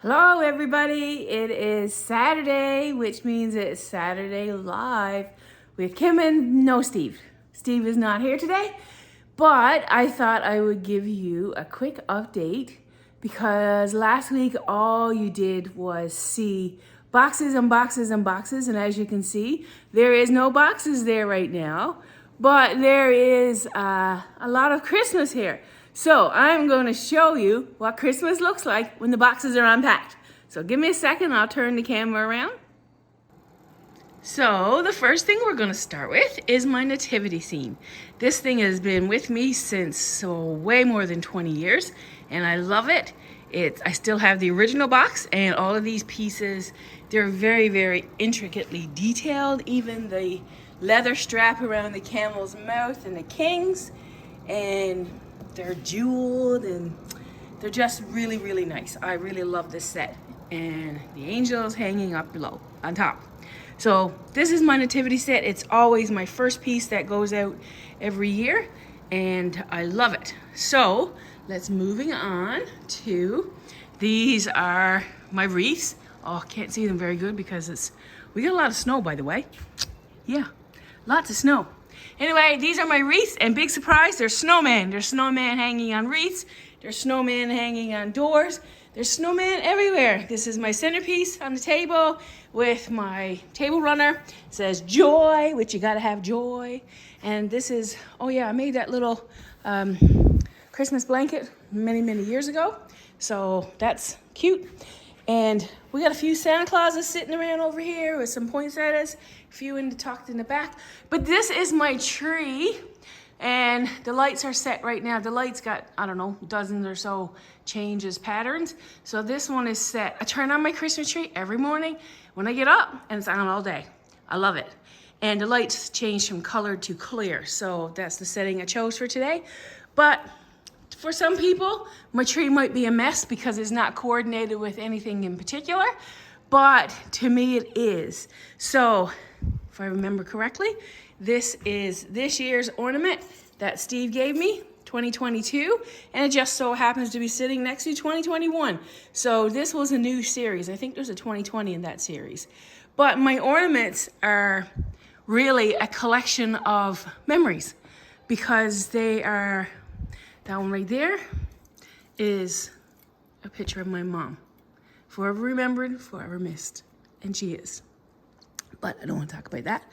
Hello everybody, it is Saturday, which means it's Saturday Live with Kim and no Steve. Steve is not here today, but I thought I would give you a quick update because last week all you did was see boxes and boxes and boxes, and as you can see, there is no boxes there right now, but there is a lot of Christmas here. So I'm going to show you what Christmas looks like when the boxes are unpacked. So give me a second, I'll turn the camera around. So the first thing we're going to start with is my nativity scene. This thing has been with me since way more than 20 years, and I love it. I still have the original box, and all of these pieces, they're very, very intricately detailed. Even the leather strap around the camel's mouth and the king's, and they're jeweled and they're just really, really nice. I really love this set. And the angels hanging up below, on top. So this is my nativity set. It's always my first piece that goes out every year, and I love it. So let's moving on to, these are my wreaths. Oh, can't see them very good because we got a lot of snow, by the way. Yeah, lots of snow. Anyway, these are my wreaths, and big surprise, there's snowmen. There's snowmen hanging on wreaths. There's snowmen hanging on doors. There's snowmen everywhere. This is my centerpiece on the table with my table runner. It says joy, which you gotta have joy. And this is, oh yeah, I made that little Christmas blanket many, many years ago. So that's cute. And we got a few Santa Clauses sitting around over here with some poinsettias, a few tucked in the back. But this is my tree, and the lights are set right now. The lights got, I don't know, dozens or so changes, patterns. So this one is set. I turn on my Christmas tree every morning when I get up, and it's on all day. I love it. And the lights change from color to clear. So that's the setting I chose for today. But for some people, my tree might be a mess because it's not coordinated with anything in particular, but to me it is. So, if I remember correctly, this is this year's ornament that Steve gave me, 2022, and it just so happens to be sitting next to 2021. So this was a new series. I think there's a 2020 in that series. But my ornaments are really a collection of memories because they are, that one right there is a picture of my mom. Forever remembered, forever missed. And she is. But I don't want to talk about that.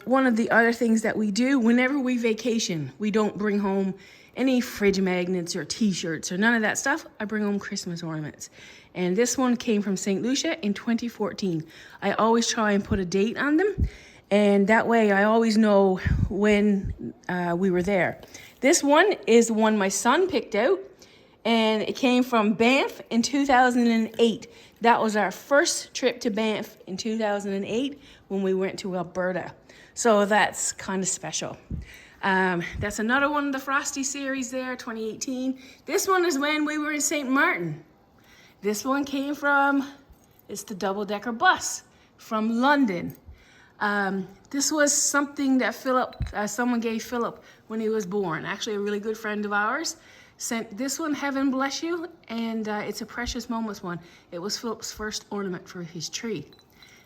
One of the other things that we do, whenever we vacation, we don't bring home any fridge magnets or t-shirts or none of that stuff. I bring home Christmas ornaments. And this one came from St. Lucia in 2014. I always try and put a date on them. And that way I always know when we were there. This one is the one my son picked out, and it came from Banff in 2008. That was our first trip to Banff in 2008 when we went to Alberta. So that's kind of special. That's another one of the Frosty series there, 2018. This one is when we were in St. Martin. This one came from, it's the double-decker bus from London. This was something that someone gave Philip when he was born. Actually, a really good friend of ours sent this one, Heaven Bless You, and it's a Precious Moments one. It was Philip's first ornament for his tree.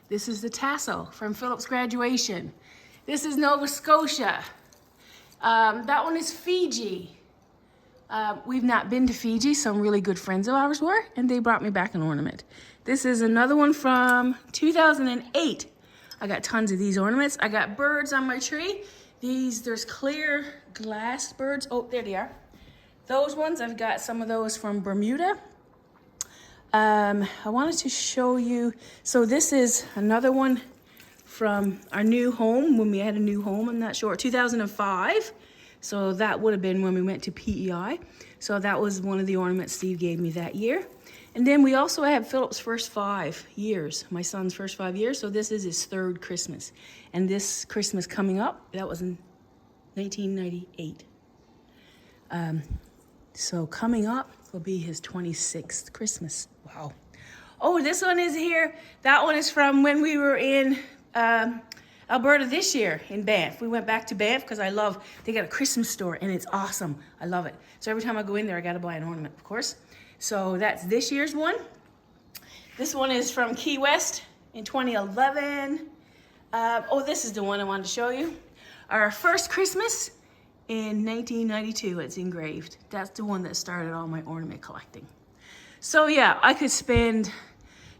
This is the tassel from Philip's graduation. This is Nova Scotia. That one is Fiji. We've not been to Fiji. Some really good friends of ours were, and they brought me back an ornament. This is another one from 2008. I got tons of these ornaments. I got birds on my tree. There's clear glass birds. Oh, there they are. Those ones, I've got some of those from Bermuda. I wanted to show you, so this is another one from our new home, when we had a new home, I'm not sure, 2005. So that would have been when we went to PEI. So that was one of the ornaments Steve gave me that year. And then we also have Philip's first 5 years, my son's first 5 years. So this is his 3rd Christmas. And this Christmas coming up, that was in 1998. So coming up will be his 26th Christmas. Wow. Oh, this one is here. That one is from when we were in Alberta this year in Banff. We went back to Banff because they got a Christmas store and it's awesome. I love it. So every time I go in there, I got to buy an ornament, of course. So that's this year's one. This one is from Key West in 2011. Oh, this is the one I wanted to show you. Our first Christmas in 1992. It's engraved. That's the one that started all my ornament collecting. So yeah, I could spend,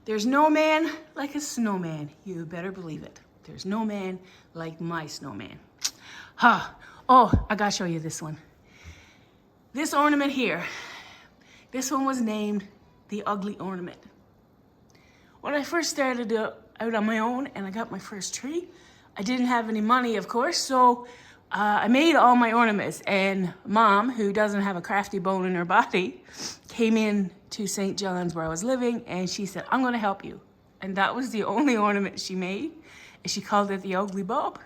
there's no man like a snowman. You better believe it. There's no man like my snowman. Huh. Oh, I gotta show you this one. This ornament here. This one was named the Ugly Ornament. When I first started out on my own and I got my first tree, I didn't have any money, of course, so I made all my ornaments, and Mom, who doesn't have a crafty bone in her body, came in to St. John's where I was living, and she said, I'm gonna help you. And that was the only ornament she made, and she called it the Ugly Bulb,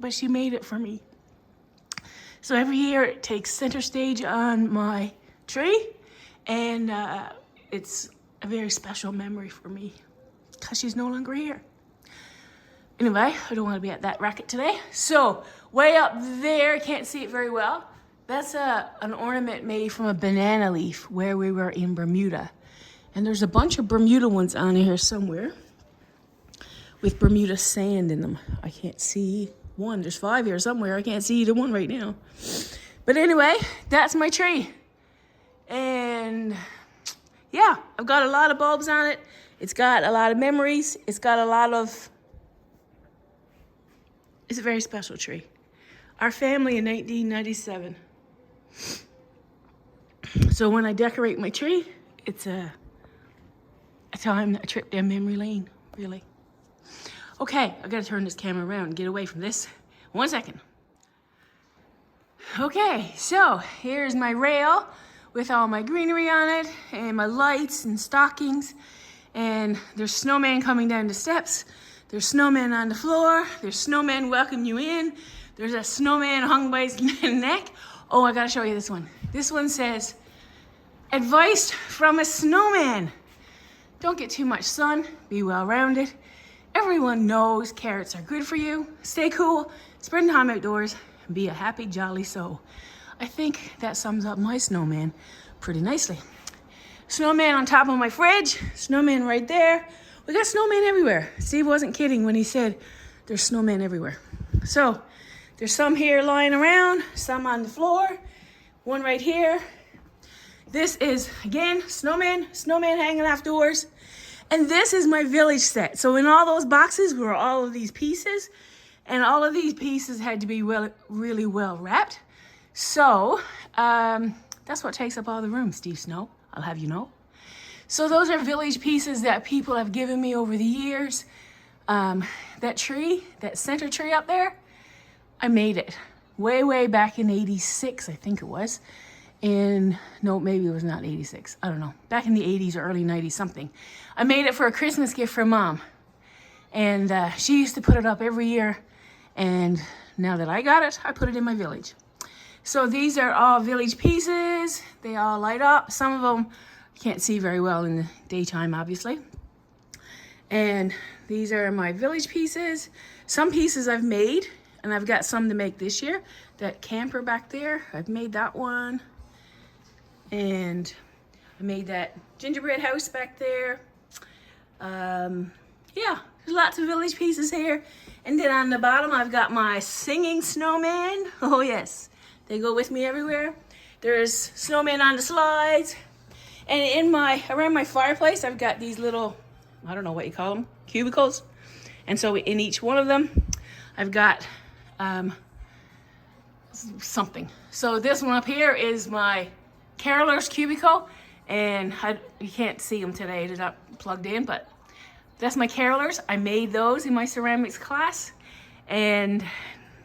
but she made it for me. So every year it takes center stage on my tree, and it's a very special memory for me because she's no longer here. Anyway, I don't want to be at that racket today. So way up there, can't see it very well. That's an ornament made from a banana leaf where we were in Bermuda. And there's a bunch of Bermuda ones on here somewhere with Bermuda sand in them. I can't see one. There's 5 here somewhere. I can't see either one right now. But anyway, that's my tree. And yeah, I've got a lot of bulbs on it. It's got a lot of memories. It's got a lot of, it's a very special tree. Our family in 1997. So when I decorate my tree, it's a trip down memory lane, really. Okay, I gotta turn this camera around and get away from this. 1 second. Okay, so here's my rail with all my greenery on it and my lights and stockings. And there's snowmen coming down the steps. There's snowmen on the floor. There's snowmen welcoming you in. There's a snowman hung by his neck. Oh, I gotta show you this one. This one says, advice from a snowman. Don't get too much sun. Be well-rounded. Everyone knows carrots are good for you. Stay cool. Spend time outdoors. And be a happy, jolly soul. I think that sums up my snowman pretty nicely. Snowman on top of my fridge. Snowman right there. We got snowmen everywhere. Steve wasn't kidding when he said there's snowmen everywhere. So there's some here lying around, some on the floor, one right here. This is, again, snowman hanging off doors. And this is my village set. So in all those boxes were all of these pieces, and all of these pieces had to be really well wrapped. So that's what takes up all the room, Steve Snow, I'll have you know. So those are village pieces that people have given me over the years. That tree, that center tree up there, I made it way back in 86, I think it was. No, maybe it was not 86, I don't know. Back in the 80s or early 90s, something. I made it for a Christmas gift for Mom. And she used to put it up every year. And now that I got it, I put it in my village. So these are all village pieces. They all light up. Some of them can't see very well in the daytime, obviously. And these are my village pieces. Some pieces I've made, and I've got some to make this year. That camper back there, I've made that one. And I made that gingerbread house back there. Yeah, there's lots of village pieces here. And then on the bottom, I've got my singing snowman. Oh yes, they go with me everywhere. There's snowmen on the slides. And around my fireplace, I've got these little, I don't know what you call them, cubicles. And so in each one of them, I've got something. So this one up here is my caroler's cubicle. And you can't see them today, they're not plugged in, but that's my carolers. I made those in my ceramics class. And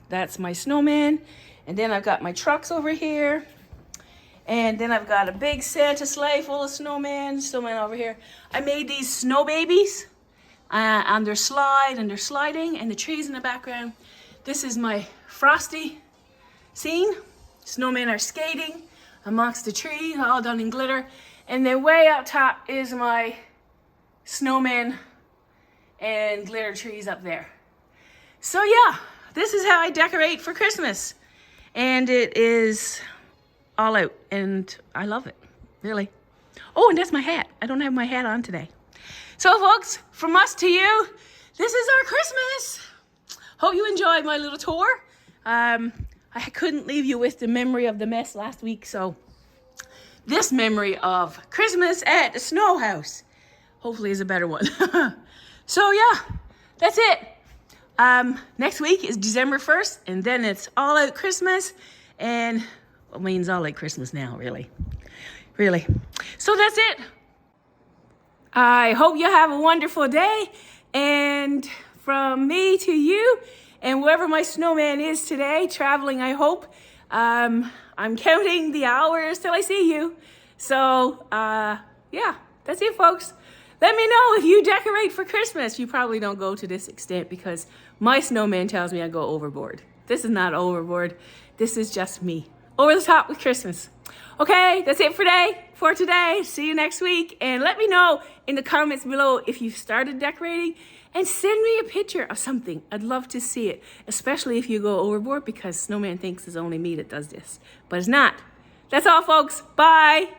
that's my snowman. And then I've got my trucks over here. And then I've got a big Santa sleigh full of snowmen over here. I made these snow babies on their slide, and they're sliding, and the trees in the background. This is my frosty scene. Snowmen are skating amongst the trees, all done in glitter. And then way up top is my snowmen and glitter trees up there. So yeah, this is how I decorate for Christmas. And it is all out, and I love it, really. Oh, and that's my hat. I don't have my hat on today. So folks, from us to you, this is our Christmas. Hope you enjoyed my little tour. I couldn't leave you with the memory of the mess last week, so this memory of Christmas at the snow house hopefully is a better one. So yeah, that's it. Next week is December 1st, and then it's all out Christmas, and well, I mean, it's all out Christmas now, really. So that's it. I hope you have a wonderful day, and from me to you, and wherever my snowman is today, traveling, I hope, I'm counting the hours till I see you. So, yeah, that's it, folks. Let me know if you decorate for Christmas. You probably don't go to this extent because my snowman tells me I go overboard. This is not overboard. This is just me. Over the top with Christmas. Okay, that's it for today. See you next week. And let me know in the comments below if you've started decorating, and send me a picture of something. I'd love to see it, especially if you go overboard, because Snowman thinks it's only me that does this, but it's not. That's all, folks. Bye.